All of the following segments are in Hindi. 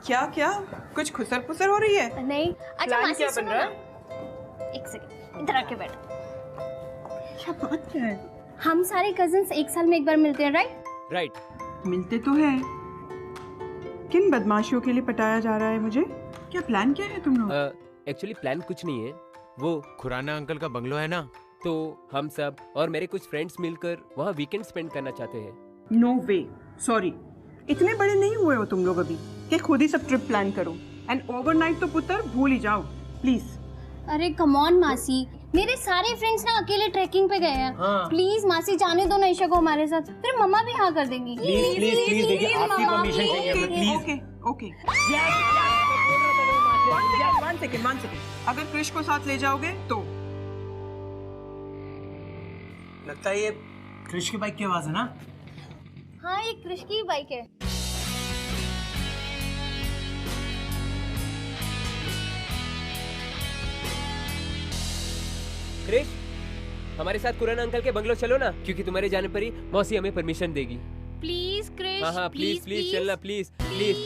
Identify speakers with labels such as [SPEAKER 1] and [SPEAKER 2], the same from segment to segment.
[SPEAKER 1] क्या क्या कुछ खुसर पुसर हो रही है?
[SPEAKER 2] नहीं। अच्छा मासी
[SPEAKER 1] क्या बन रहा है?
[SPEAKER 2] एक सेकंड इधर आके बैठ।
[SPEAKER 1] क्या बात है?
[SPEAKER 2] हम सारे कजिन्स एक साल में एक बार मिलते हैं, राइट?
[SPEAKER 1] मिलते तो है। किन बदमाशियों के लिए पटाया जा रहा है मुझे? क्या प्लान क्या है तुम लोग?
[SPEAKER 3] एक्चुअली प्लान कुछ नहीं है, वो खुराना अंकल का बंगलो है ना, तो हम सब और मेरे कुछ फ्रेंड्स मिलकर वहाँ वीकेंड स्पेंड करना चाहते हैं।
[SPEAKER 1] नो वे, सॉरी, इतने बड़े नहीं हुए हो तुम लोग अभी कि खुद ही सब ट्रिप प्लान करो। एंड ओवरनाइट तो पुत्र भूल ही जाओ प्लीज।
[SPEAKER 2] अरे कम ऑन मासी, मेरे सारे फ्रेंड्स ना अकेले ट्रैकिंग पे गए हैं। प्लीज मासी जाने दो ना ईशा को हमारे साथ, फिर मम्मा भी हाँ कर देंगी।
[SPEAKER 4] प्लीज प्लीज प्लीज देखिए, आपकी परमिशन चाहिए हमें, please.
[SPEAKER 1] Okay okay, one second. अगर क्रिश को साथ ले जाओगे तो।
[SPEAKER 4] लगता है ये क्रिश की बाइक की आवाज है ना?
[SPEAKER 2] हाँ ये क्रिश की बाइक है।
[SPEAKER 3] क्रिश, हमारे साथ खुराना अंकल के बंगलो चलो ना, क्योंकि तुम्हारे जाने पर ही मौसी हमें परमिशन देगी।
[SPEAKER 2] प्लीज क्रिश।
[SPEAKER 3] हाँ प्लीज चलना, प्लीज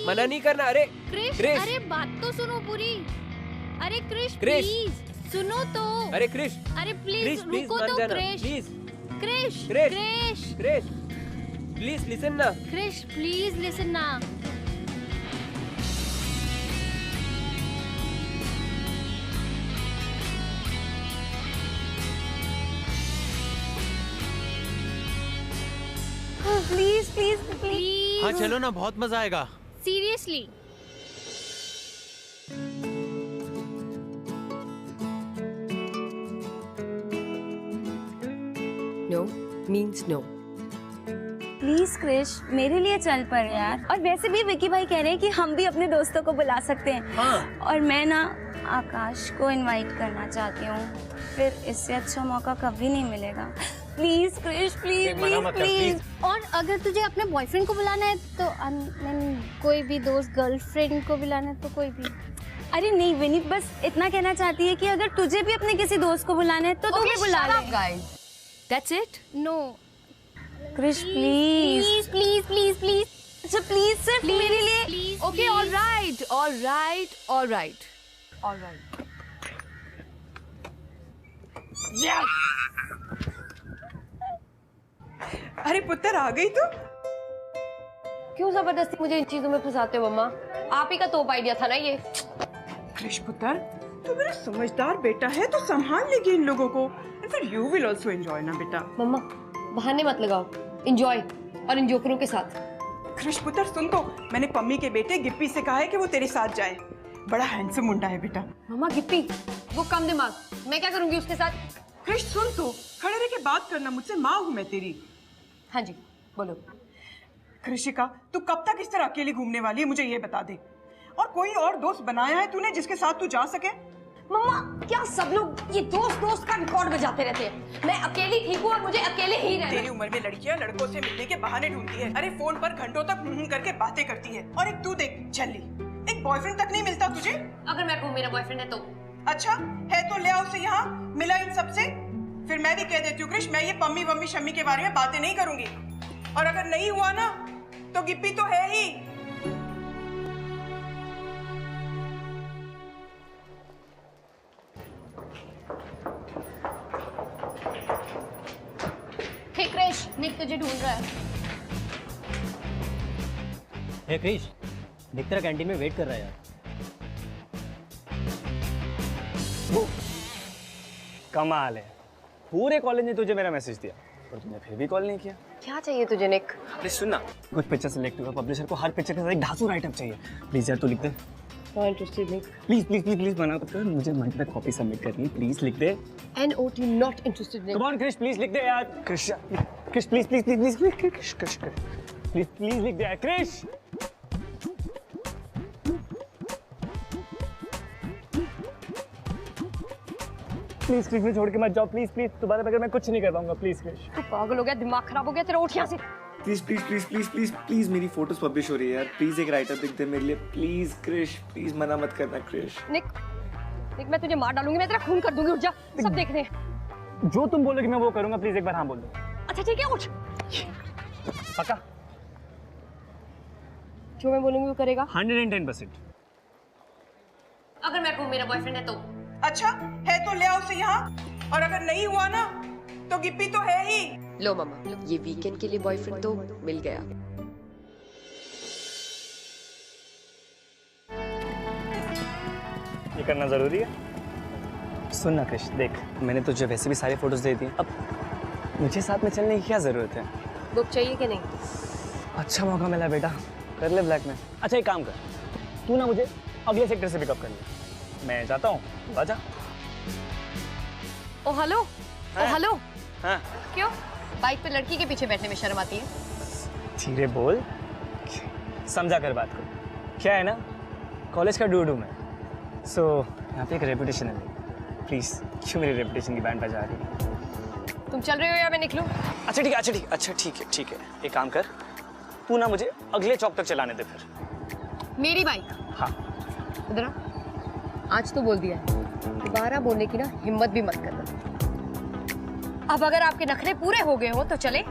[SPEAKER 3] मना नहीं करना। अरे
[SPEAKER 2] क्रिश, अरे बात तो सुनो पूरी। अरे क्रिश
[SPEAKER 3] क्रिश,
[SPEAKER 2] प्लीज सुनो तो।
[SPEAKER 3] अरे क्रिश,
[SPEAKER 2] अरे प्लीज रुको तो क्रिश।
[SPEAKER 3] क्रिश प्लीज लिसन ना।
[SPEAKER 2] क्रिश प्लीज लिसन ना। प्लीज।
[SPEAKER 4] हाँ चलो ना, बहुत मजा आएगा।
[SPEAKER 2] Seriously.
[SPEAKER 5] No means no.
[SPEAKER 6] Please Krish मेरे लिए चल पर यार। और वैसे भी विकी भाई कह रहे हैं कि हम भी अपने दोस्तों को बुला सकते हैं।
[SPEAKER 4] हाँ।
[SPEAKER 6] और मैं ना आकाश को इनवाइट करना चाहती हूँ, फिर इससे अच्छा मौका कभी नहीं मिलेगा। Please Krish please.
[SPEAKER 2] और अगर तुझे अपने बॉयफ्रेंड को बुलाना है तो कोई भी दोस्त, गर्लफ्रेंड को बुलाना है तो कोई भी।
[SPEAKER 6] अरे नहीं विनीत, बस इतना कहना चाहती है कि अगर तुझे भी अपने किसी दोस्त को बुलाना है तो तू भी बुला ले।
[SPEAKER 5] Guys, that's it?
[SPEAKER 2] No
[SPEAKER 6] Krish please. अच्छा प्लीज सिर्फ मेरे लिए।
[SPEAKER 2] प्लीज।
[SPEAKER 5] Okay, all right.
[SPEAKER 1] अरे पुत्र आ गई तू?
[SPEAKER 5] क्यों जबरदस्ती मुझे इन चीजों में फंसाते हो मम्मा? आप ही का तोप आइडिया था ना ये।
[SPEAKER 1] क्रिश पुत्र, तू मेरा समझदार बेटा है तो संभाल लेगी इन लोगों को। And फिर you will also enjoy ना बेटा।
[SPEAKER 5] मम्मा बहाने मत लगाओ, एंजॉय और इन जोकरों के साथ।
[SPEAKER 1] क्रिश पुत्र सुन तो, मैंने पम्मी के बेटे गिप्पी से कहा है कि वो तेरे साथ जाए। बड़ा हैंडसम मुंडा है बेटा।
[SPEAKER 5] मम्मा गिप्पी वो कम दिमाग, मैं क्या करूंगी उसके साथ?
[SPEAKER 1] क्रिश सुन तो, खड़े रह के बात करना मुझसे, माँ हूँ मैं तेरी।
[SPEAKER 5] हाँ जी बोलो।
[SPEAKER 1] कृषिका, तू कब तक इस तरह अकेली घूमने वाली है मुझे ये बता दे। और कोई और दोस्त बनाया है तूने जिसके साथ तू जा सके?
[SPEAKER 5] मम्मा क्या सब लोग ये दोस्त का रिकॉर्ड बजाते रहते हैं? मैं अकेली ठीक हूँ और मुझे अकेले ही रहना।
[SPEAKER 1] तेरी उम्र में लड़कियां लड़कों से मिलने के बहाने ढूंढती है। अरे फोन पर घंटों तक करके बातें करती है। और एक तू देख छल्ली, एक बॉयफ्रेंड तक नहीं मिलता तुझे?
[SPEAKER 5] अगर मैं कहूँ मेरा बॉयफ्रेंड है तो?
[SPEAKER 1] अच्छा है तो ले आओ उसे यहाँ, मिला इन सबसे। फिर मैं भी कह देती हूँ क्रिश, मैं ये पम्मी वम्मी शम्मी के बारे में बातें नहीं करूंगी। और अगर नहीं हुआ ना तो गिप्पी तो है ही।
[SPEAKER 2] हे क्रिश, निक तुझे ढूंढ रहा है।
[SPEAKER 7] हे क्रिश, निक तेरा कैंटीन में वेट कर रहा है यार।
[SPEAKER 4] वो कमाल है, पूरे कॉलेज ने तुझे मेरा मैसेज दिया और तूने फिर भी कॉल नहीं किया।
[SPEAKER 5] क्या चाहिए तुझे निक?
[SPEAKER 4] प्लीज सुन ना, कुछ पिक्चर सेलेक्ट हुआ, पब्लिशर को हर पिक्चर के साथ एक धांसू राइट अप चाहिए। प्लीज यार तू लिख दे।
[SPEAKER 5] Not interested Nick.
[SPEAKER 4] प्लीज मना मत कर, मुझे मंथ तक कॉपी सबमिट करनी है। प्लीज लिख दे।
[SPEAKER 5] NOT not interested Nick.
[SPEAKER 4] Come on Krish, please लिख दे यार। क्रिश प्लीज लिख दे यार क्रिश। प्लीज मुझे छोड़ के मत जाओ, प्लीज दोबारा बगैर मैं कुछ नहीं कर पाऊंगा। प्लीज क्रिश।
[SPEAKER 5] तू पागल हो गया, दिमाग खराब हो गया तेरा, उठ यहाँ से।
[SPEAKER 4] प्लीज मेरी फोटोज पब्लिश हो रही है यार। प्लीज एक राइटर लिख दे मेरे लिए। प्लीज क्रिश, प्लीज मना मत करना क्रिश।
[SPEAKER 5] निक मैं तुझे मार डालूंगी, मैं तेरा खून कर दूंगी। उठ जा, सब देख रहे हैं।
[SPEAKER 4] जो तुम बोलोगे मैं वो करूंगा। प्लीज एक बार हाँ बोल दो।
[SPEAKER 5] अच्छा ठीक है, उठ।
[SPEAKER 4] पक्का?
[SPEAKER 5] जो मैं बोलूंगी वो करेगा?
[SPEAKER 4] 110%।
[SPEAKER 5] अगर मैं कहूँ मेरा बॉयफ्रेंड है तो?
[SPEAKER 1] अच्छा है तो ले आओ उसे यहाँ, और अगर नहीं हुआ ना तो गिप्पी तो है ही।
[SPEAKER 8] लो मामा, ये वीकेंड के लिए बॉयफ्रेंड तो मिल गया।
[SPEAKER 4] ये करना जरूरी है? सुन ना कृष, देख मैंने तुझे वैसे भी सारी फोटोज दे दी, अब मुझे साथ में चलने की क्या जरूरत है?
[SPEAKER 5] बुक चाहिए कि नहीं?
[SPEAKER 4] अच्छा मौका मिला बेटा, कर ले ब्लैक में। अच्छा एक काम कर, तू ना मुझे अगले सेक्टर से पिकअप कर ले, मैं जाता हूँ, तू आजा।
[SPEAKER 5] ओ हेलो, ओ हेलो।
[SPEAKER 4] हाँ
[SPEAKER 5] क्यों बाइक पे लड़की के पीछे बैठने में शर्म आती है?
[SPEAKER 4] धीरे बोल, समझा कर बात कर। क्या है ना, कॉलेज का डूडू मैं, सो यहाँ पे एक रेपुटेशन है। प्लीज क्यों मेरी रेपुटेशन की बैंड बजा रही है?
[SPEAKER 5] तुम चल रहे हो या मैं निकलूं?
[SPEAKER 4] अच्छा ठीक है, अच्छा ठीक, अच्छा ठीक है, एक काम कर, तू ना मुझे अगले चौक तक चलाने दे फिर।
[SPEAKER 5] मेरी बाइक?
[SPEAKER 4] हाँ।
[SPEAKER 5] इधर आ। आज तो बोल दिया है, दोबारा बोलने की ना हिम्मत भी मत करना। अब अगर आपके नखरे पूरे हो गए हो तो चले।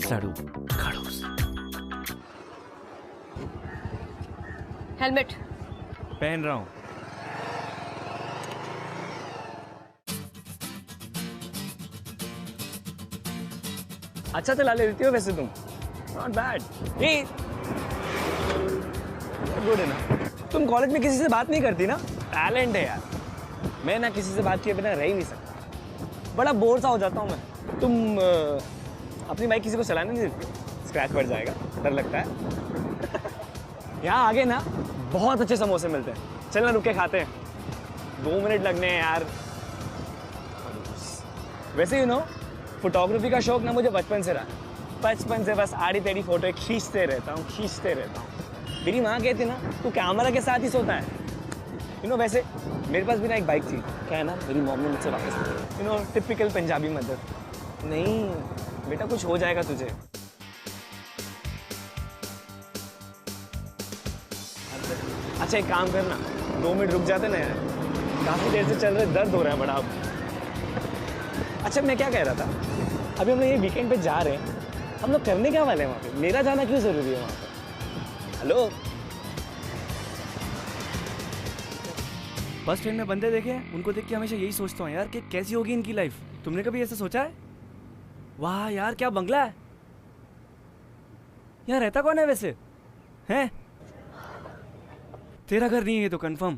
[SPEAKER 3] सड़ू खड़ूस।
[SPEAKER 5] हेलमेट
[SPEAKER 3] पहन रहा हूँ।
[SPEAKER 4] अच्छा चला लेती हो वैसे तुम, नॉट बैड। गुड है ना। तुम कॉलेज में किसी से बात नहीं करती ना? टैलेंट है यार। मैं ना किसी से बात किए बिना रह ही नहीं सकता, बड़ा बोर सा हो जाता हूँ मैं। तुम अपनी बाइक किसी को चलाने नहीं देती? स्क्रैच पड़ जाएगा, डर लगता है। यहाँ आगे ना बहुत अच्छे समोसे मिलते हैं, चल ना रुक के खाते हैं। 2 मिनट लगने हैं यार। वैसे फोटोग्राफी का शौक ना मुझे बचपन से रहा। बचपन से बस आड़ी टेढ़ी फोटो खींचते रहता हूँ। मेरी माँ कहती ना, तू कैमरा के साथ ही सोता है। वैसे मेरे पास भी ना एक बाइक थी। क्या है ना, मेरी मॉम ने मुझसे वापस, टिपिकल पंजाबी मदर। नहीं बेटा, कुछ हो जाएगा तुझे। अच्छा एक काम करना, 2 मिनट रुक जाते ना यार, काफी देर से चल रहे, दर्द हो रहा है बड़ा अब। अच्छा मैं क्या कह रहा था, अभी हम लोग ये वीकेंड पे जा रहे हैं, हम लोग करने क्या वाले हैं वहाँ पे? मेरा जाना क्यों जरूरी है वहाँ पे? हेलो,
[SPEAKER 9] बस ट्रेन में बंदे देखे हैं, उनको देख के हमेशा यही सोचता हूँ यार कि कैसी होगी इनकी लाइफ। तुमने कभी ऐसा सोचा है? वाह यार क्या बंगला है। यहाँ रहता कौन है वैसे? हैं? तेरा घर नहीं है तो कंफर्म।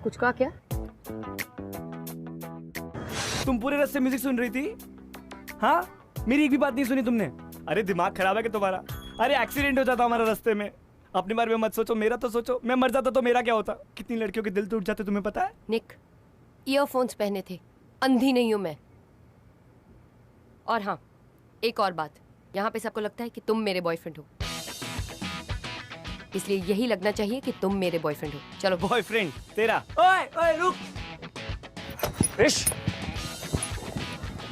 [SPEAKER 5] कुछ कहा क्या?
[SPEAKER 9] तुम पूरे रास्ते म्यूजिक सुन रही थी? हाँ, मेरी एक भी बात नहीं सुनी तुमने। अरे दिमाग खराब है क्या तुम्हारा? अरे एक्सीडेंट हो जाता हमारा रास्ते में। अपने बारे में मत सोचो, मेरा तो सोचो। मैं मर जाता तो मेरा क्या होता? कितनी लड़कियों के दिल टूट जाते तुम्हें पता है?
[SPEAKER 5] निक, ईयरफोन्स पहने थे, अंधी नहीं हूं मैं। और हाँ, एक और बात, यहाँ पे सबको लगता है कि तुम मेरे बॉयफ्रेंड हो, इसलिए यही लगना चाहिए कि तुम मेरे बॉयफ्रेंड हो। चलो।
[SPEAKER 9] बॉयफ्रेंड तेरा? ओए ओए रुक।
[SPEAKER 4] ऋष,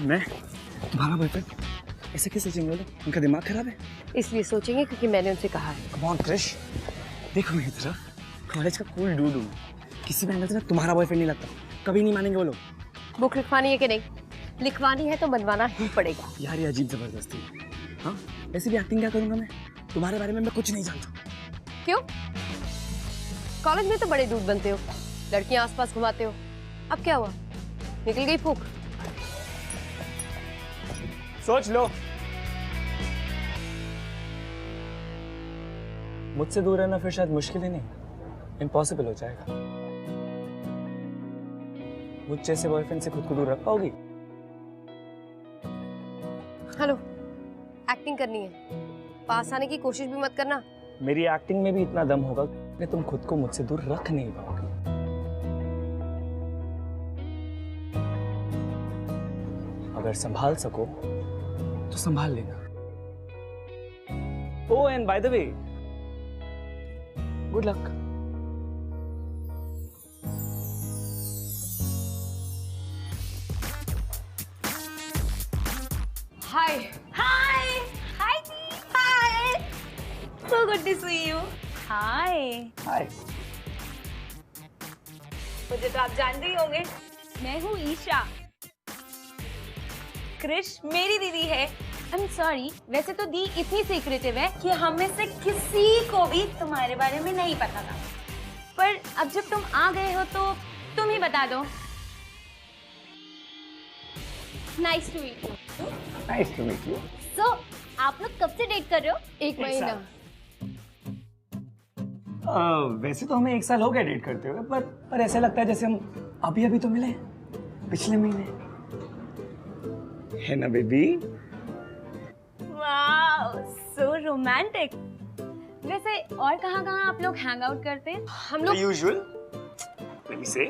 [SPEAKER 4] मैं तुम्हारा बॉयफ्रेंड? ऐसे कैसे सोचेंगे लोग? उनका दिमाग खराब है।
[SPEAKER 5] इसलिए सोचेंगे क्योंकि मैंने उनसे कहा है।
[SPEAKER 4] कम ऑन क्रिश, देखो मेरी तरफ, कॉलेज का कूल डूड हूँ, किसी भी एंगल से ना तुम्हारा बॉयफ्रेंड नहीं लगता। कभी नहीं मानेंगे वो लोग।
[SPEAKER 5] बुक लिखवानी है कि नहीं? लिखवानी है तो बनवाना ही पड़ेगा।
[SPEAKER 4] यार ये अजीब जबरदस्ती। हाँ, ऐसे भी एक्टिंग क्या करूंगा मैं? तुम्हारे बारे में मैं कुछ नहीं जानता।
[SPEAKER 5] क्यों? कॉलेज में तो बड़े दूध बनते हो, लड़कियां आसपास घुमाते हो। अब क्या हुआ? निकल गई फूंक?
[SPEAKER 4] सोच लो। मुझसे दूर रहना फिर शायद मुश्किल ही नहीं, इम्पॉसिबल हो जाएगा। मुझ जैसे बॉयफ्रेंड से खुद को दूर रख पाओगी?
[SPEAKER 5] हेलो, एक्टिंग करनी है, पास आने की कोशिश भी मत करना।
[SPEAKER 4] मेरी एक्टिंग में भी इतना दम होगा कि तुम खुद को मुझसे दूर रख नहीं पाओगे। अगर संभाल सको तो संभाल लेना। Oh and by the way, good luck.
[SPEAKER 5] Hi.
[SPEAKER 6] Hi hi hi, so good to see you. Hi
[SPEAKER 4] hi.
[SPEAKER 6] मुझे तो आप जानते ही होंगे, मैं हूँ ईशा। क्रिश मेरी दीदी है, आई एम सॉरी, वैसे तो दी इतनी सीक्रेटिव है कि हम में से किसी को भी तुम्हारे बारे में नहीं पता था, पर अब जब तुम आ गए हो तो तुम ही बता दो।
[SPEAKER 2] Nice to meet you.
[SPEAKER 4] Nice to meet you.
[SPEAKER 2] So आप लोग कब से डेट कर रहे हो?
[SPEAKER 5] 1 महीना।
[SPEAKER 4] वैसे तो हमें 1 साल हो गया डेट करते हुए, पर ऐसा लगता है जैसे हम अभी अभी तो मिले हैं, पिछले महीने, है ना बेबी?
[SPEAKER 6] Wow, so romantic. वैसे और कहाँ आप लोग हैंग आउट करते हैं?
[SPEAKER 5] हम लोग
[SPEAKER 4] यूजुअल, लेट मी से,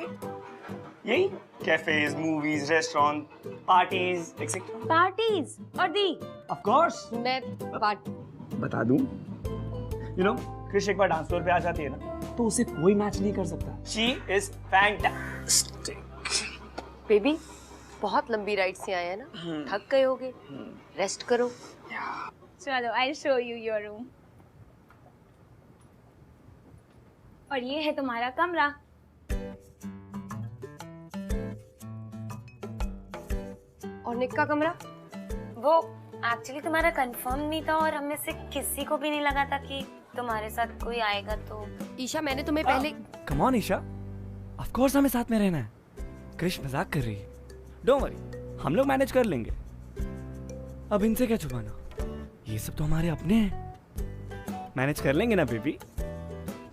[SPEAKER 4] यही cafes, movies, restaurant, parties etcetera.
[SPEAKER 6] Parties. और दी?
[SPEAKER 4] Of course.
[SPEAKER 5] मैं बात
[SPEAKER 4] बता दूं, यू नो, क्रिश एक बार डांस फ्लोर पे आ जाती है ना, तो उसे कोई मैच नहीं कर सकता। She is fantastic.
[SPEAKER 5] बेबी, बहुत लंबी राइड से आए हैं ना, थक गए होगे, रेस्ट करो।
[SPEAKER 6] चलो, I show you your room. और ये है तुम्हारा कमरा।
[SPEAKER 5] और निक का कमरा?
[SPEAKER 6] वो एक्चुअली तुम्हारा कंफर्म नहीं था और हमें से किसी को भी नहीं लगा था कि तुम्हारे साथ कोई आएगा, तो
[SPEAKER 5] ईशा, मैंने तुम्हें पहले
[SPEAKER 9] come on Isha, of course हमें साथ में रहना है। क्रिश मजाक कर रही है, डोंट वरी, हम लोग मैनेज कर लेंगे। अब इनसे क्या छुपाना, ये सब तो हमारे अपने हैं, मैनेज कर लेंगे ना baby?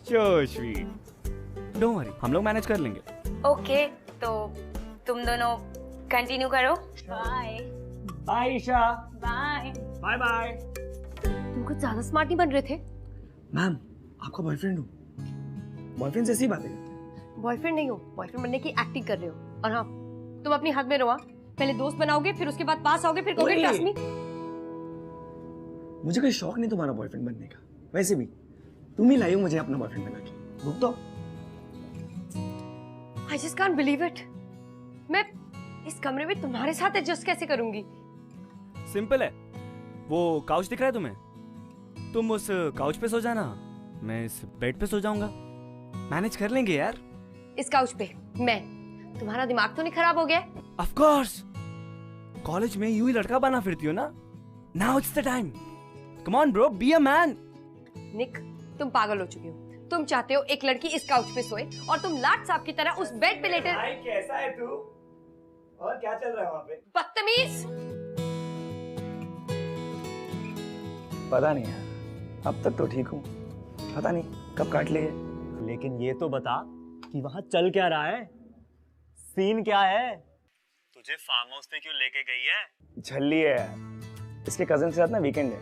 [SPEAKER 9] So sweet, don't worry, हम लोग मैनेज कर लेंगे।
[SPEAKER 6] ओके, तो तुम दोनों कंटिन्यू करो। Bye
[SPEAKER 4] bye Isha.
[SPEAKER 6] Bye
[SPEAKER 4] bye bye.
[SPEAKER 5] तुम कुछ ज्यादा स्मार्ट नहीं बन रहे थे।
[SPEAKER 4] मैम, आपका बॉयफ्रेंड हूँ, बॉयफ्रेंड जैसी बातें करते हैं।
[SPEAKER 5] बॉयफ्रेंड नहीं हो, बॉयफ्रेंड बनने की एक्टिंग कर रहे हो। और हाँ, तुम अपनी हद में रहो। हाँ? पहले दोस्त बनाओगे, फिर उसके बाद पास आओगे, फिर कहोगे ट्रस्ट मी।
[SPEAKER 4] मुझे कोई शौक नहीं तुम्हारा बॉयफ्रेंड बनने का, वैसे भी तुम ही लाई हो मुझे अपना बॉयफ्रेंड बना के। रुक दो।
[SPEAKER 5] I just can't believe it. मैं इस कमरे में तुम्हारे साथ एडजस्ट कैसे करूंगी?
[SPEAKER 9] सिंपल है, वो काउच दिख रहा है तुम्हें, तुम उस काउच पे सो जाना, मैं इस बेड पे सो जाऊंगा, मैनेज कर लेंगे यार।
[SPEAKER 5] इस काउच पे मैं? तुम्हारा दिमाग तो नहीं खराब हो गया?
[SPEAKER 9] ऑफ कोर्स, कॉलेज में यूं ही लड़का बना फिरती हो ना, now it's the time, come on bro, be a man.
[SPEAKER 5] Nick, तुम पागल हो चुके हो। तुम चाहते हो एक लड़की इस काउच पे सोए और तुम लाट साहब की तरह उस बेड पे लेटे।
[SPEAKER 4] भाई कैसा है तू? और क्या चल रहा है वहाँ पे?
[SPEAKER 5] बदतमीज।
[SPEAKER 4] पता नहीं यार, अब तक तो ठीक हूँ, पता नहीं कब काट लिए।
[SPEAKER 7] लेकिन ये तो बता कि वहाँ चल क्या रहा है, सीन क्या है? तुझे फार्म हाउस पे क्यों लेके गई है?
[SPEAKER 4] झल्ली है यार, इसके कजन के साथ ना वीकेंड है,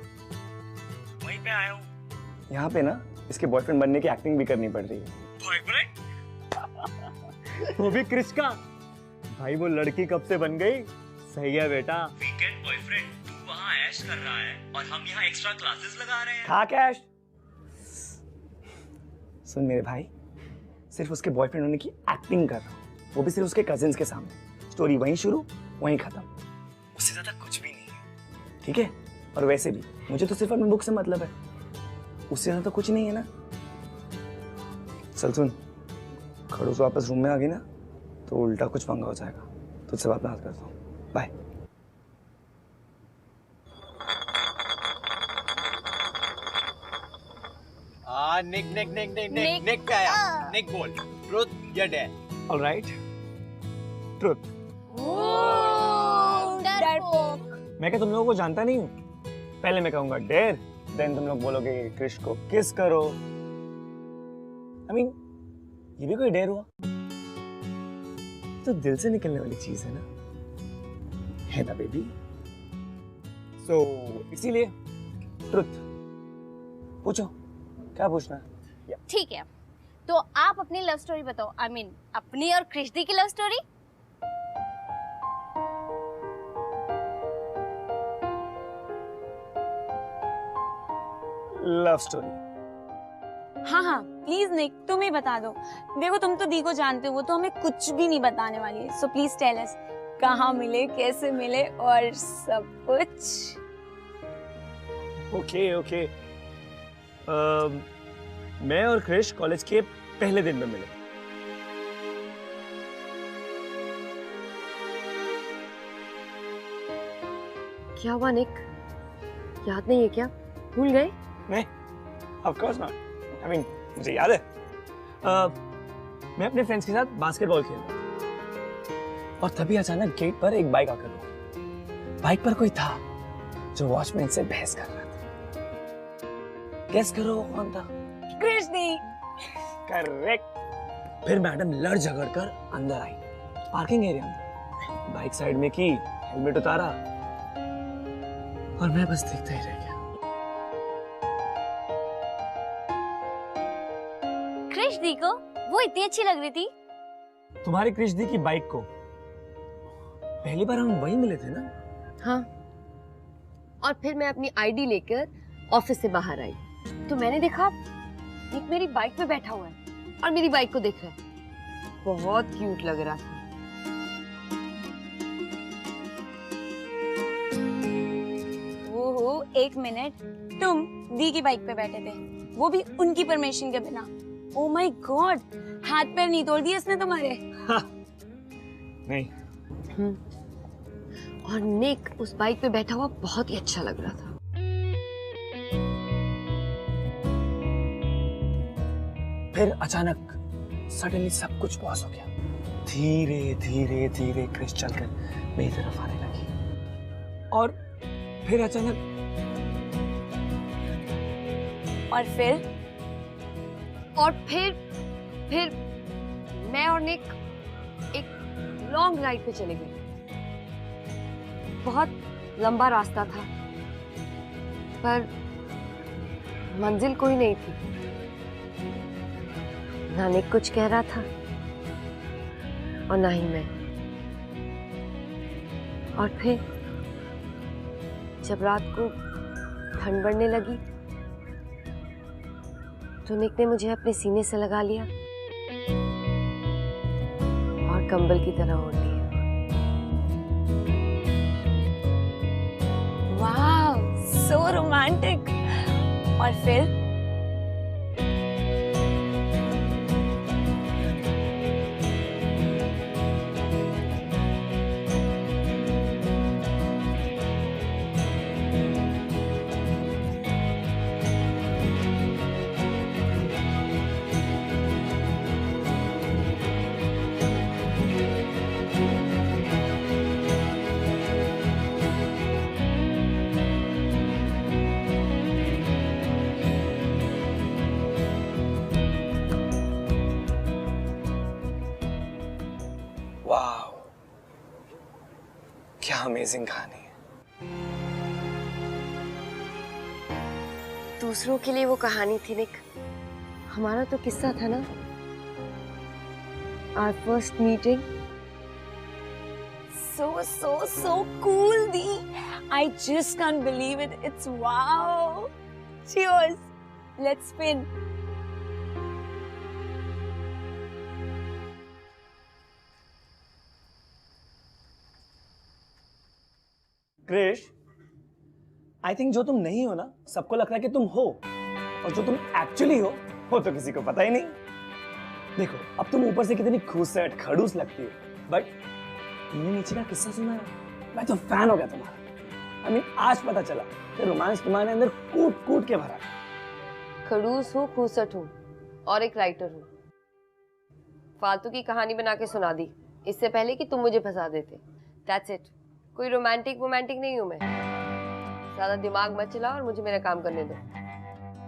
[SPEAKER 7] वहीं पे आया हूँ।
[SPEAKER 4] यहाँ पे ना इसके बॉयफ्रेंड बनने की एक्टिंग भी करनी पड़ रही है।
[SPEAKER 7] बॉयफ्रेंड? वो भी क्रिश का? भाई वो लड़की कब से बन गई? सही है बेटा, वीकेंड बॉयफ्रेंड, तू वहाँ ऐश कर रहा है और हम यहाँ एक्स्ट्रा क्लासेस लगा रहे हैं।
[SPEAKER 4] खा कैश। सुन मेरे भाई, सिर्फ उसके बॉयफ्रेंड होने की एक्टिंग कर रहा हूँ, वो भी सिर्फ उसके कजिन्स के सामने। स्टोरी वहीं शुरू वहीं खत्म, उससे ज्यादा कुछ भी नहीं है, ठीक है? और वैसे भी मुझे तो सिर्फ अपनी बुक से मतलब है, उससे ज्यादा तो कुछ नहीं है ना। चल सुन, खड़ूस वापस रूम में आ गई ना तो उल्टा कुछ पंगा हो जाएगा, तुझसे बात बात करता हूँ, बाय।
[SPEAKER 3] निक का आया, निक बोल, ट्रुथ या डेयर?
[SPEAKER 4] Alright, truth.
[SPEAKER 2] डरपोक।
[SPEAKER 4] मैं क्या तुम लोगों को जानता नहीं हूँ? पहले मैं कहूंगा डेयर, देन तुम लोग बोलोगे कि क्रिश को किस करो। I mean, ये भी कोई डेयर हुआ? तो दिल से निकलने वाली चीज है ना, है ना बेबी? सो इसीलिए ट्रुथ। पूछो, क्या पूछना है?
[SPEAKER 2] ठीक है, तो आप अपनी लव स्टोरी बताओ। आई मीन अपनी और क्रिश दी की लव स्टोरी।
[SPEAKER 4] Love story?
[SPEAKER 6] हाँ, प्लीज निक, तुम ही बता दो। देखो, तुम तो दी को जानते हो, वो तो हमें कुछ भी नहीं बताने वाली है। सो प्लीज टेल अस, कहाँ मिले, कैसे मिले और सब कुछ।
[SPEAKER 4] ओके। मैं और क्रिश कॉलेज के पहले दिन में मिले।
[SPEAKER 5] क्या हुआ निक? याद नहीं है क्या? भूल गए?
[SPEAKER 4] नहीं, of course not. I mean, मुझे याद है। मैं अपने फ्रेंड्स के साथ बास्केटबॉल खेल रहा था और तभी अचानक गेट पर एक बाइक आकर रुकी। बाइक पर कोई था जो वॉचमैन से बहस कर रहा था। गेस करो वो कौन था?
[SPEAKER 6] कृष्णी।
[SPEAKER 4] करेक्ट। फिर मैडम लड़ झगड़ कर अंदर आई, पार्किंग एरिया में बाइक साइड में की, हेलमेट उतारा और मैं बस देखता ही रह गया।
[SPEAKER 2] क्रिश दी को वो इतनी अच्छी लग रही थी।
[SPEAKER 4] तुम्हारी क्रिश दी की बाइक को पहली बार हम वही मिले थे ना?
[SPEAKER 5] हाँ। और फिर मैं अपनी आईडी लेकर ऑफिस से बाहर आई तो मैंने देखा निक मेरी बाइक पे बैठा हुआ है और मेरी बाइक को देख रहा है। बहुत क्यूट लग रहा था।
[SPEAKER 6] ओहो, एक मिनट, तुम दी की बाइक पे बैठे थे, वो भी उनकी परमिशन के बिना। ओ माय गॉड, हाथ पैर नहीं तोड़ दिए इसने तुम्हारे?
[SPEAKER 4] नहीं।
[SPEAKER 5] और निक उस बाइक पे बैठा हुआ बहुत ही अच्छा लग रहा था।
[SPEAKER 4] फिर अचानक सडनली सब कुछ पॉज हो गया। धीरे धीरे धीरे क्रिश चलकर मेरी तरफ आने लगी और फिर अचानक
[SPEAKER 5] और फिर मैं और निक एक लॉन्ग राइड पे चले गए। बहुत लंबा रास्ता था पर मंजिल कोई नहीं थी। ना निक कुछ कह रहा था और ना ही मैं। और फिर जब रात को ठंड बढ़ने लगी तो निक ने मुझे अपने सीने से लगा लिया और कंबल की तरह ओढ़ लिया।
[SPEAKER 6] वाह, सो रोमांटिक। और फिर
[SPEAKER 4] क्या अमेजिंग कहानी है।
[SPEAKER 5] दूसरों के लिए वो कहानी थी निक, हमारा तो किस्सा था ना। Our first meeting.
[SPEAKER 6] So cool, Dee. I just can't believe it. It's wow. Cheers. Let's spin.
[SPEAKER 4] Krish, I think जो तुम नहीं हो ना, सबको लगता है कि तुम हो, और जो तुम एक्चुअली हो वो तो किसी को पता ही नहीं। देखो, अब तुम ऊपर से कितनी खूबसूरत खड़ूस लगती हो, बट तुमने नीचे का किस्सा सुना है? मैं तो फैन हो गया तुम्हारा। I mean, आज पता चला कि रोमांस तुम्हारे अंदर कूट कूट के भरा है।
[SPEAKER 5] खड़ूस हूँ, खूसट हूँ और एक राइटर हूँ। फालतू की कहानी बना के सुना दी इससे पहले कि तुम मुझे फंसा देते। That's it. कोई रोमांटिक नहीं हूँ मैं। ज्यादा दिमाग मत चला और मुझे मेरा काम करने दो।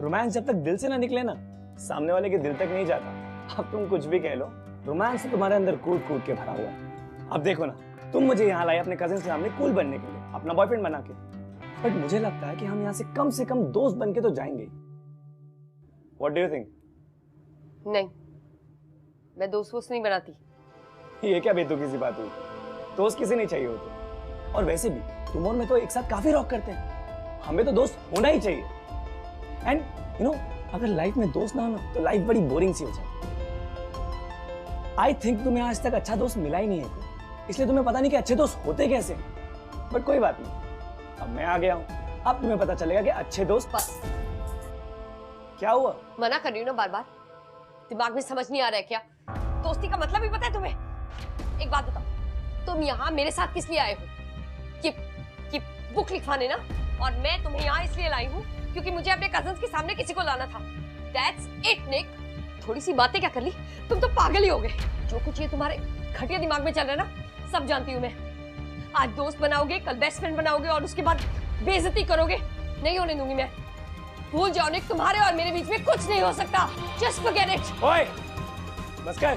[SPEAKER 4] रोमांस जब तक दिल से ना निकले ना, सामने वाले के दिल तक नहीं जाता। अब तुम कुछ भी कह लो, रोमांस तो तुम्हारे अंदर कूट कूट के भरा हुआ है। अब देखो ना, तुम मुझे यहाँ लाए अपने कजिन के सामने कूल बनने के लिए, अपना बॉयफ्रेंड बना के, बट मुझे लगता है कि हम यहाँ से कम दोस्त बन के तो जाएंगे। What do you think?
[SPEAKER 5] नहीं, मैं दोस्त नहीं बनाती।
[SPEAKER 4] ये क्या बेतुकी सी बात हुई? दोस्त किसी नहीं चाहिए होते। और वैसे भी तुम और मैं तो एक साथ काफी रॉक करते हैं, हमें तो दोस्त होना ही चाहिए। एंड यू नो, अगर लाइफ में दोस्त ना हो ना तो लाइफ बड़ी बोरिंग सी हो जाती है। आई थिंक तुम्हें आज तक अच्छा दोस्त मिला ही नहीं है, इसलिए तुम्हें पता नहीं कि अच्छे दोस्त होते कैसे। बट कोई बात नहीं, अब मैं आ गया हूँ, अब तुम्हें पता चलेगा कि अच्छे दोस्त।
[SPEAKER 5] बस। क्या हुआ? मना कर रही हूँ ना बार बार, दिमाग में समझ नहीं आ रहा है क्या? दोस्ती का मतलब ही पता है तुम्हें? एक बात बताओ, तुम यहाँ मेरे साथ किस लिए आए हो? ये बुक लिखवाने ना? और मैं तुम्हें यहाँ इसलिए लाई हूँ क्योंकि मुझे अपने कजन्स के सामने किसी को लाना था। That's it, निक। थोड़ी सी बातें क्या कर ली, तुम तो पागल ही हो गए। जो कुछ ये तुम्हारे घटिया दिमाग में चल रहा है ना, सब जानती हूँ मैं। आज दोस्त बनाओगे, कल बेस्ट फ्रेंड बनाओगे और उसके बाद बेइज्जती करोगे। नहीं होने दूंगी मैं। भूल जाओ निक, तुम्हारे और मेरे बीच में कुछ नहीं हो सकता। Just forget it।
[SPEAKER 4] ओए, बस कर।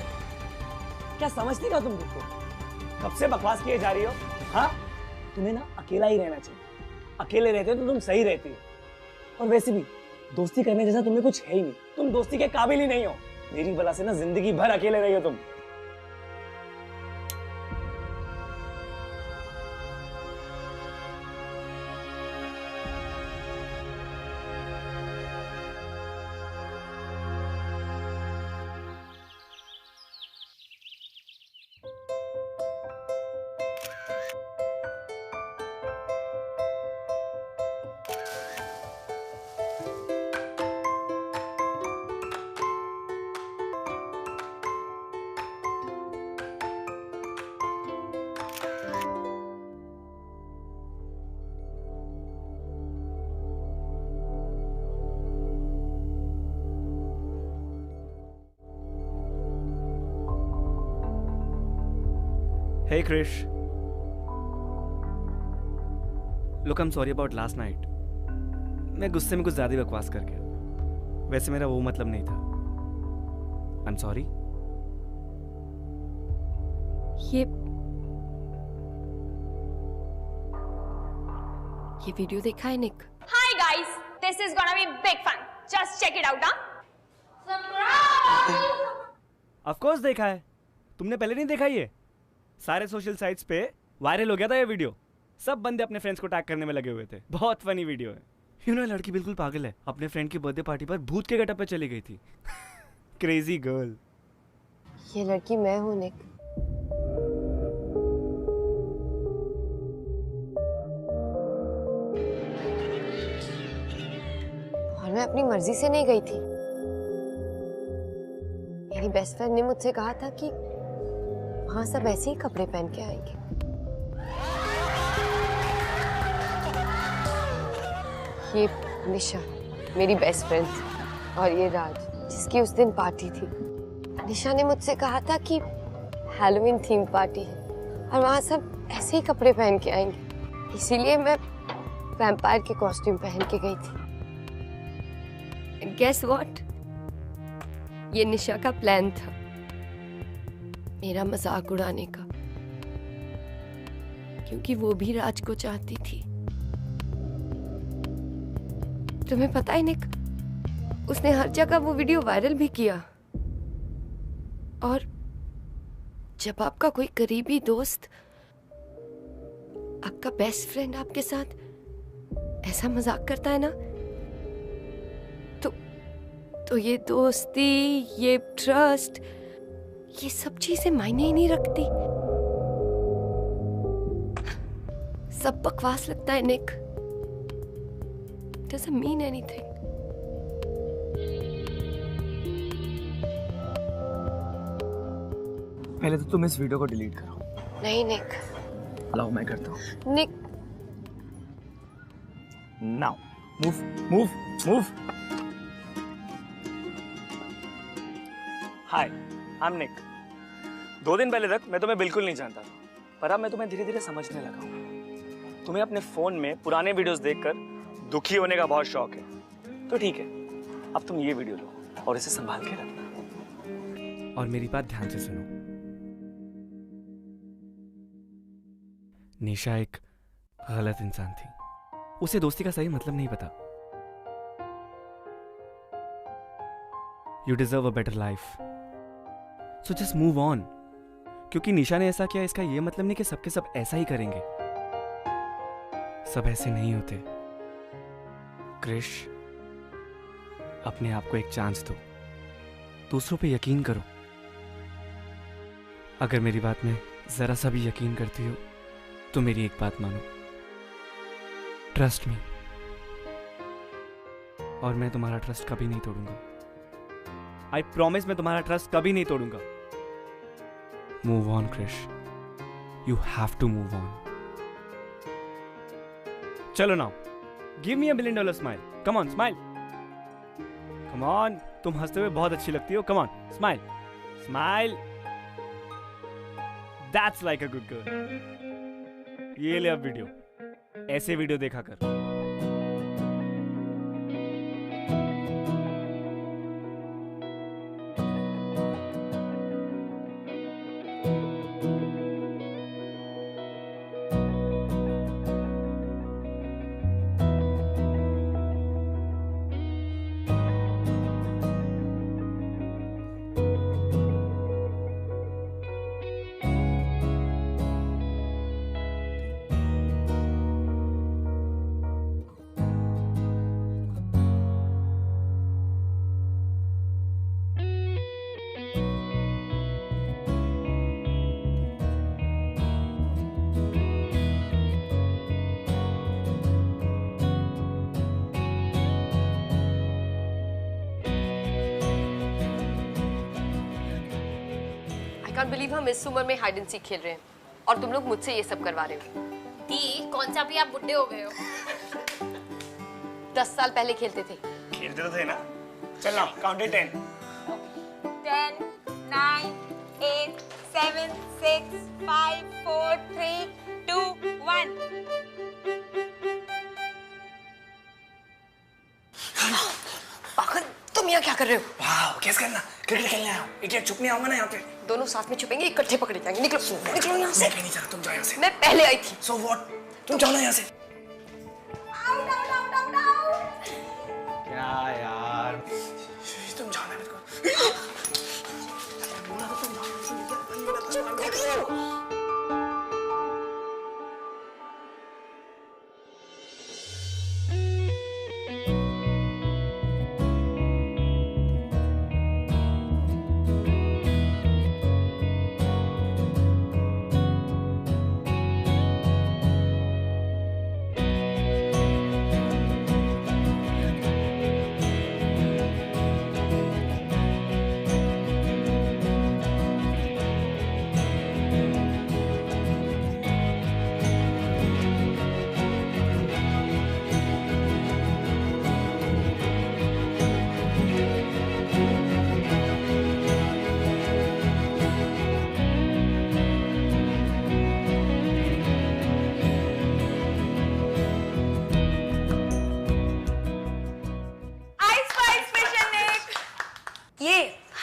[SPEAKER 4] क्या समझती हो तुम खुद को? कब से बकवास किए जा रही हो? हाँ, तुम्हें ना अकेला ही रहना चाहिए। अकेले रहते हो तो तुम सही रहती हो। और वैसे भी दोस्ती करने जैसा तुम्हें कुछ है ही नहीं। तुम दोस्ती के काबिल ही नहीं हो। मेरी वजह से ना जिंदगी भर अकेले रही हो तुम।
[SPEAKER 9] Hey Krish. Look, I'm sorry about last night. मैं गुस्से में कुछ ज्यादा ही बकवास कर गया। वैसे मेरा वो मतलब नहीं था। I'm sorry.
[SPEAKER 5] ये वीडियो देखा है निक?
[SPEAKER 6] Hi guys, this is gonna be big fun. Just check it out, huh?
[SPEAKER 9] Of course देखा है। तुमने पहले नहीं देखा ये? सारे सोशल साइट्स पे वायरल हो गया था ये वीडियो। सब बंदे अपने फ्रेंड्स को टैग करने में लगे हुए थे। बहुत फनी वीडियो है। यू नो, लड़की बिल्कुल पागल है। अपने फ्रेंड की बर्थडे पार्टी पर भूत के गेटअप पे चली गई थी। Crazy girl.
[SPEAKER 5] ये लड़की मैं हूँ निक। और मैं अपनी मर्जी से नहीं गई थी। मेरी बेस्ट फ्रेंड ने मुझसे कहा था कि वहां सब ऐसे ही कपड़े पहन के आएंगे। ये निशा मेरी बेस्ट फ्रेंड और ये राज जिसकी उस दिन पार्टी थी। निशा ने मुझसे कहा था कि हैलोवीन थीम पार्टी है और वहां सब ऐसे ही कपड़े पहन के आएंगे, इसीलिए मैं वैम्पायर के कॉस्ट्यूम पहन के गई थी। Guess what? ये निशा का प्लान था, मेरा मजाक उड़ाने का, क्योंकि वो भी राज को चाहती थी। तुम्हें पता है निक, उसने हर जगह वो वीडियो वायरल भी किया। और जब आपका कोई करीबी दोस्त, आपका बेस्ट फ्रेंड आपके साथ ऐसा मजाक करता है ना, तो ये दोस्ती, ये ट्रस्ट, ये सब चीजें मायने ही नहीं रखती। सब बकवास लगता है निक। Doesn't mean anything.
[SPEAKER 4] पहले तो तुम इस वीडियो को डिलीट करो।
[SPEAKER 5] नहीं निक।
[SPEAKER 4] अलाउ मैं करता हूँ।
[SPEAKER 5] Nick.
[SPEAKER 4] Now move move move. Hi, I am Nick. 2 दिन पहले तक मैं तुम्हें बिल्कुल नहीं जानता था, पर अब मैं तुम्हें धीरे धीरे समझने लगा हूँ। तुम्हें अपने फोन में पुराने वीडियोस देखकर दुखी होने का बहुत शौक है, तो ठीक है, अब तुम ये वीडियो लो और इसे संभाल के रखना।
[SPEAKER 9] और मेरी बात ध्यान से सुनो। निशा एक गलत इंसान थी। उसे दोस्ती का सही मतलब नहीं पता। You deserve a better life, so just move on. क्योंकि निशा ने ऐसा किया, इसका यह मतलब नहीं कि सबके सब ऐसा ही करेंगे। सब ऐसे नहीं होते। क्रिश, अपने आप को एक चांस दो, दूसरों पे यकीन करो। अगर मेरी बात में जरा सा भी यकीन करती हो तो मेरी एक बात मानो, ट्रस्ट मी। और मैं तुम्हारा ट्रस्ट कभी नहीं तोड़ूंगा। आई प्रॉमिस, मैं तुम्हारा ट्रस्ट कभी नहीं तोड़ूंगा। Move on Krish, you have to move on. चलो ना, give me $1 million smile. Come on smile. Come on. तुम हंसते हुए बहुत अच्छी लगती हो. Come on smile. Smile. That's like a good girl. ये ले अब वीडियो. ऐसे वीडियो देखा कर.
[SPEAKER 5] I can't believe हम इस उम्र में हाइड एंड सीक खेल रहे हैं और तुम लोग मुझसे ये सब करवा रहे हो.
[SPEAKER 2] दी कौन सा भी आप बुड्ढे हो गए हो.
[SPEAKER 5] 10 साल पहले खेलते थे.
[SPEAKER 4] खेलते तो थे ना. चल ना काउंट 10.
[SPEAKER 6] 10, 9, 8, 7, 6, 5, 4, 3, 2, 1.
[SPEAKER 5] पागल, तुम यहाँ क्या कर रहे हो?
[SPEAKER 4] वाह कैसे करना. क्रिकेट खेलने आया हूँ. इडियट छुप नहीं आऊंगा ना यहाँ पे.
[SPEAKER 5] दोनों साथ में छुपेंगे, इकट्ठे पकड़े जाएंगे. निकलो निकलो यहाँ से.
[SPEAKER 4] मैं नहीं चाहता. तुम जाओ यहाँ से.
[SPEAKER 5] मैं पहले आई थी.
[SPEAKER 4] So what? तुम जाओ ना यहाँ से. क्या यार. तुम जाओ ना मेरे को.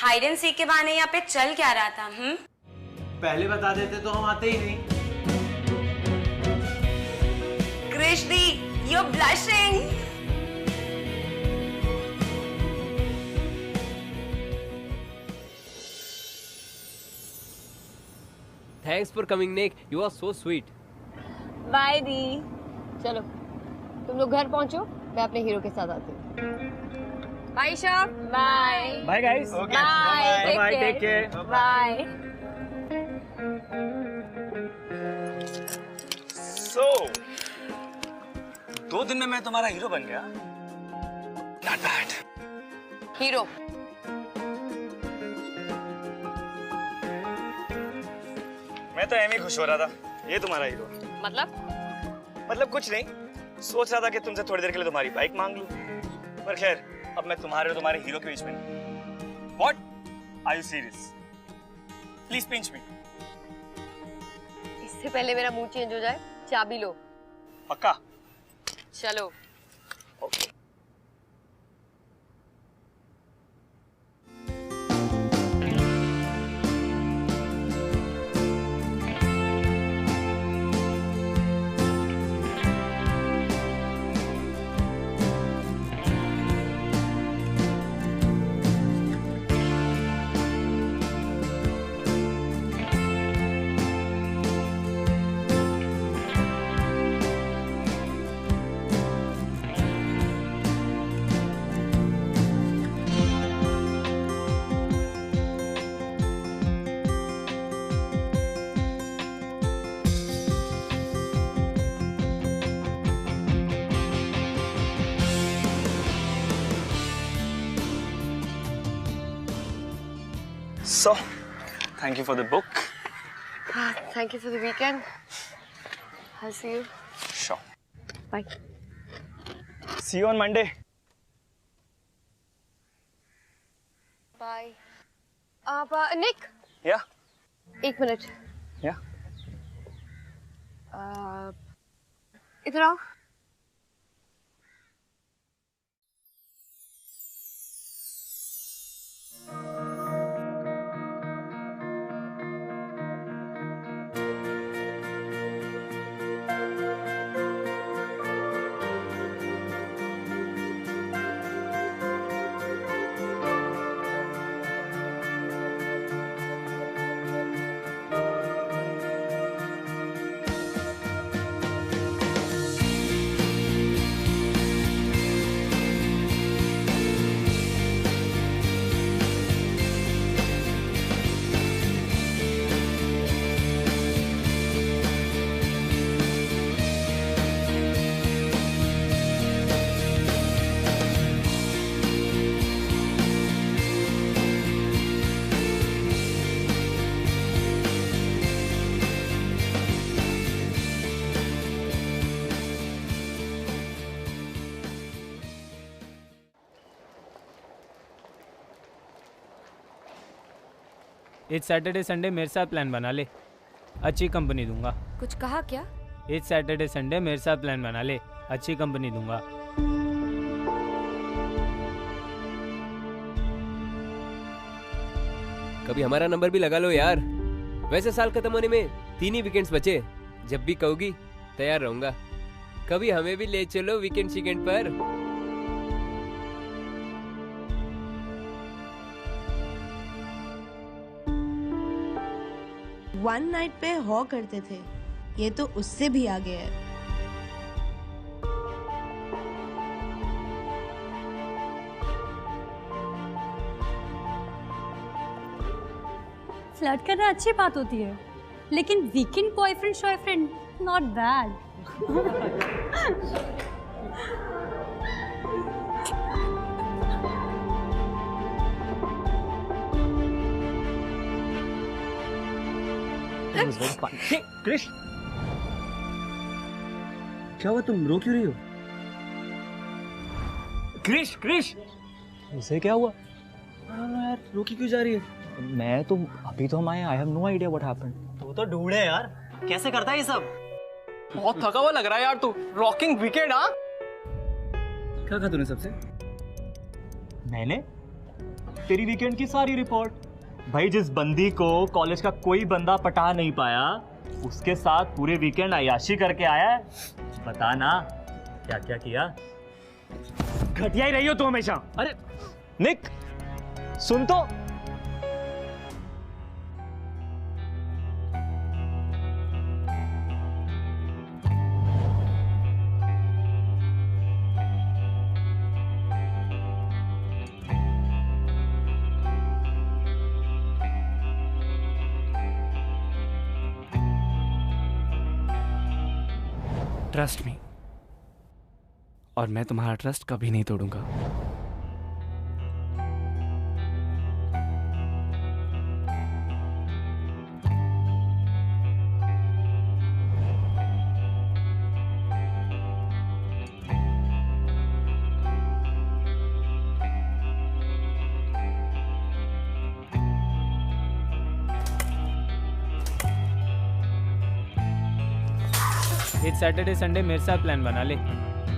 [SPEAKER 6] हाइड एंड सीक के बहाने यहाँ पे चल क्या रहा था?
[SPEAKER 7] पहले बता देते तो हम आते ही नहीं.
[SPEAKER 6] क्रिश दी, you're blushing.
[SPEAKER 3] Thanks for coming, Nick. You are so sweet.
[SPEAKER 6] By the.
[SPEAKER 5] चलो तुम लोग घर पहुंचो, मैं अपने हीरो के साथ आती हूँ. Bye Isha.
[SPEAKER 6] Bye.
[SPEAKER 4] Bye guys.
[SPEAKER 6] Bye.
[SPEAKER 4] Bye. Take care.
[SPEAKER 6] Bye.
[SPEAKER 4] So 2 दिन में मैं तुम्हारा हीरो बन गया. Not bad.
[SPEAKER 5] हीरो.
[SPEAKER 4] मैं तो एम ही खुश हो रहा था. ये तुम्हारा हीरो. मतलब कुछ नहीं. सोच रहा था कि तुमसे थोड़ी देर के लिए तुम्हारी बाइक मांग लूं. पर खैर अब मैं तुम्हारे और तुम्हारे हीरो के बीच में. What? Are you serious? Please pinch me.
[SPEAKER 5] इससे पहले मेरा मूड चेंज हो जाए, चाबी लो.
[SPEAKER 4] पक्का?
[SPEAKER 5] चलो.
[SPEAKER 4] Okay. So, thank you for the book.
[SPEAKER 5] Thank you for the weekend. I'll see you.
[SPEAKER 4] Sure.
[SPEAKER 5] Bye.
[SPEAKER 4] See you on Monday.
[SPEAKER 5] Bye. आप निक,
[SPEAKER 4] या
[SPEAKER 5] एक मिनट।
[SPEAKER 4] या
[SPEAKER 5] इधर आओ।
[SPEAKER 9] इस सैटरडे संडे मेरे साथ प्लान बना ले, अच्छी कंपनी दूंगा।
[SPEAKER 5] कुछ कहा क्या?
[SPEAKER 9] इस सैटरडे संडे मेरे साथ प्लान बना ले, अच्छी कंपनी दूंगा।
[SPEAKER 3] कभी हमारा नंबर भी लगा लो यार। वैसे साल खत्म होने में 3 ही वीकेंड्स बचे। जब भी कहोगी तैयार रहूंगा। कभी हमें भी ले चलो वीकेंड शीकेंड पर।
[SPEAKER 10] वन नाइट पे हॉ करते थे, ये तो उससे भी आगे है।
[SPEAKER 11] फ्लर्ट करना अच्छी बात होती है, लेकिन वीकेंड बॉयफ्रेंड शॉयफ्रेंड नॉट बैड।
[SPEAKER 4] क्रिश, क्या हुआ? तुम रो क्यों रही हो? क्रिश, क्रिश, उसे क्या हुआ? यार रोकी क्यों जा रही है? मैं तो अभी तो हम आए, I have no idea what happened.
[SPEAKER 7] तू तो ढूंढे यार, कैसे करता है ये सब? बहुत थका हुआ लग रहा है यार तू। Rocking weekend. हाँ,
[SPEAKER 4] क्या कहा तूने सबसे?
[SPEAKER 7] मैंने तेरी वीकेंड की सारी रिपोर्ट। भाई, जिस बंदी को कॉलेज का कोई बंदा पटा नहीं पाया, उसके साथ पूरे वीकेंड अय्याशी करके आया है। बता ना क्या क्या किया।
[SPEAKER 4] घटिया ही रही हो तू हमेशा। अरे निक, सुन तो।
[SPEAKER 9] ट्रस्ट मी, और मैं तुम्हारा ट्रस्ट कभी नहीं तोड़ूंगा। इस सैटरडे संडे मेरे साथ प्लान बना ले,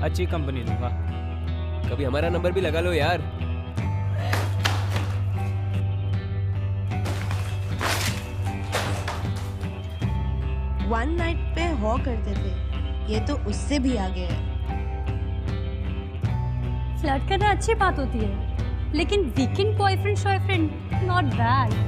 [SPEAKER 9] अच्छी कंपनी दूंगा।
[SPEAKER 3] कभी हमारा नंबर भी लगा लो यार।
[SPEAKER 10] वन नाइट पे हॉ करते थे, ये तो उससे भी आगे है।
[SPEAKER 11] फ्लर्ट करना अच्छी बात होती है, लेकिन वीकेंड बॉयफ्रेंड शॉयफ्रेंड नॉट बैड।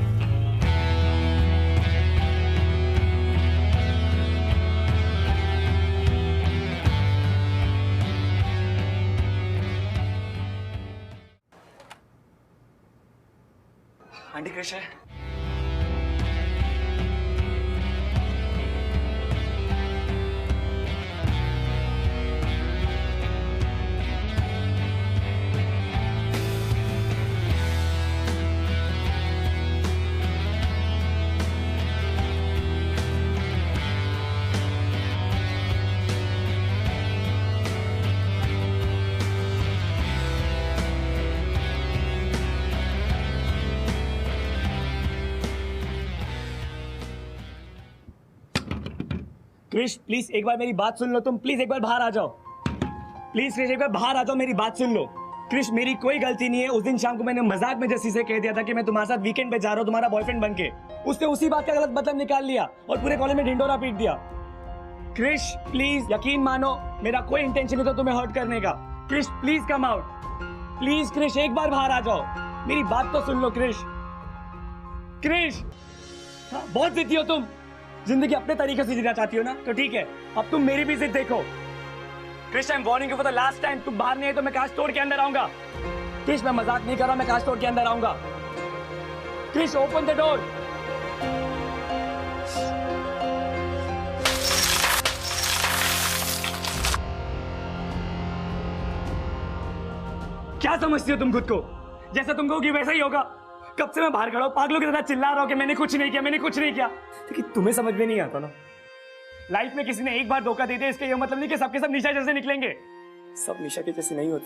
[SPEAKER 4] आंटी क्रिश है।
[SPEAKER 9] क्रिश प्लीज एक बार मेरी बात सुन लो तुम, प्लीज एक बार बाहर आ जाओ, प्लीज क्रिश एक बार बाहर आ जाओ, मेरी बात सुन लो। क्रिश मेरी कोई गलती नहीं है, उस दिन शाम को मैंने मजाक में जस्सी से कह दिया था कि मैं तुम्हारे साथ वीकेंड पे जा रहा हूँ तुम्हारा बॉयफ्रेंड बनके। उसने उसी बात का गलत मतलब निकाल लिया और पूरे कॉलेज में ढिंडोरा पीट दिया। क्रिश प्लीज यकीन मानो मेरा कोई इंटेंशन नहीं था तुम्हें हर्ट करने का। Krish please come out, please Krish एक बार बाहर आ जाओ, मेरी बात तो सुन लो क्रिश। क्रिश हाँ, बहुत जिद्दी हो तुम, जिंदगी अपने तरीके से जीना चाहती हो ना, तो ठीक है अब तुम मेरी भी जिद देखो। Krish I am warning you for the last time, तुम बाहर नहीं है तो मैं कांच तोड़ के अंदर आऊंगा। क्रिश मैं मजाक नहीं कर रहा, मैं कांच तोड़ के अंदर आऊंगा। Krish open the door. क्या समझती हो तुम खुद को? जैसा तुम कहोगी वैसा ही होगा। कब से मैं बाहर खड़ा हूं, पागलों की तरह चिल्ला रहा हूं कि मैंने कुछ नहीं किया, मैंने कुछ नहीं किया, लेकिन तुम्हें समझ में नहीं आता ना। लाइफ में किसी ने एक बार धोखा दे दिया इसका ये मतलब नहीं कि सबके सब निशा जैसे निकलेंगे। सब निशा के जैसे नहीं होते।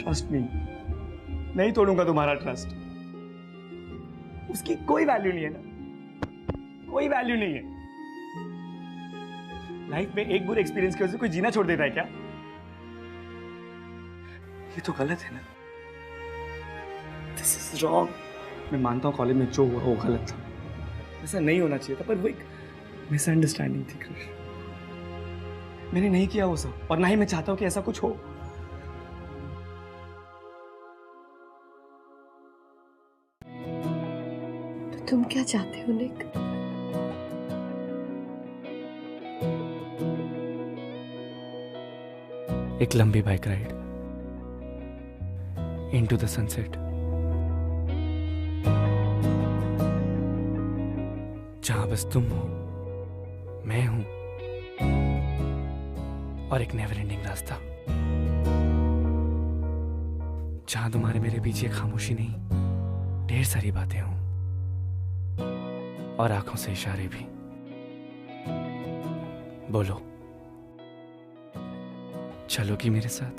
[SPEAKER 9] ट्रस्ट मी, नहीं तोड़ूंगा तुम्हारा ट्रस्ट। उसकी कोई वैल्यू नहीं है ना, कोई वैल्यू नहीं है। लाइफ में एक बुरे एक्सपीरियंस की वजह से कोई जीना छोड़ देता है क्या? ये तो गलत है ना। This is wrong. मैं मानता हूँ कॉलेज में जो हुआ वो गलत था, ऐसा नहीं होना चाहिए था, पर वो एक मिसअंडरस्टैंडिंग थी क्रिश। मैंने नहीं किया वो सब और ना ही मैं चाहता हूँ कि ऐसा कुछ हो।
[SPEAKER 8] तो तुम क्या चाहते हो निक?
[SPEAKER 9] एक लंबी bike ride into the sunset, जहां बस तुम हो, मैं हूं और एक नेवर एंडिंग रास्ता, जहां तुम्हारे मेरे पीछे खामोशी नहीं ढेर सारी बातें हों और आंखों से इशारे भी। बोलो, चलोगी मेरे साथ?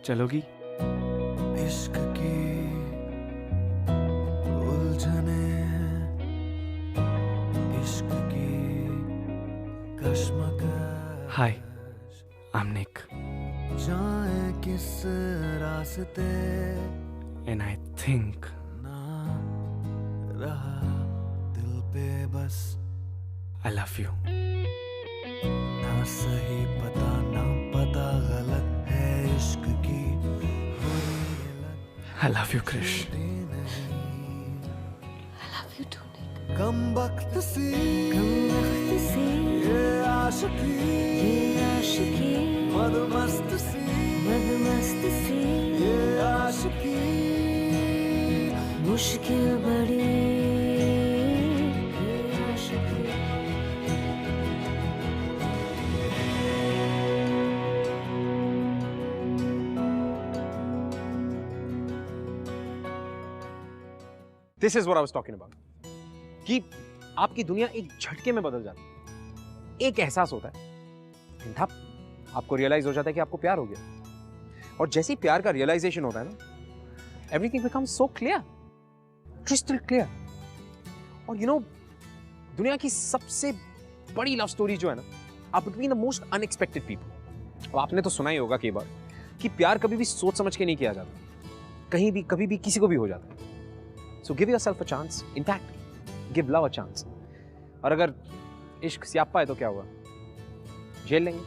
[SPEAKER 9] चलोगी?
[SPEAKER 12] इश्क की उलझने, इश्क की कश्मकश।
[SPEAKER 9] हाय, आई एम निक।
[SPEAKER 12] जाए किस रास्ते
[SPEAKER 9] एंड आई थिंक
[SPEAKER 12] ना रहा दिल पे बस
[SPEAKER 9] आई लव यू।
[SPEAKER 12] ना सही पता ना पता गलत है इश्क की।
[SPEAKER 9] I love you, Krish.
[SPEAKER 8] I love you too, Nick.
[SPEAKER 12] कम वक्त सी ये आशिकी मदमस्त सी ये आशिकी
[SPEAKER 13] मुश्किल बड़ी ये आशिकी।
[SPEAKER 14] This is what I was talking about. कि आपकी दुनिया एक झटके में बदल जाती है। एक एहसास होता है, धप, आपको रियलाइज हो जाता है कि आपको प्यार हो गया। और जैसे ही प्यार का रियलाइजेशन होता है ना, everything becomes so clear, crystal clear. और यू नो, दुनिया की सबसे बड़ी लव स्टोरी जो है ना, आप between the most unexpected people. अब आपने तो सुना ही होगा कई बार कि प्यार कभी भी सोच समझ के नहीं किया जाता, कहीं भी कभी भी किसी को भी हो जाता है। So give yourself a chance. In fact, give love a chance. और अगर इश्क स्यापा है तो क्या हुआ? झेल लेंगे।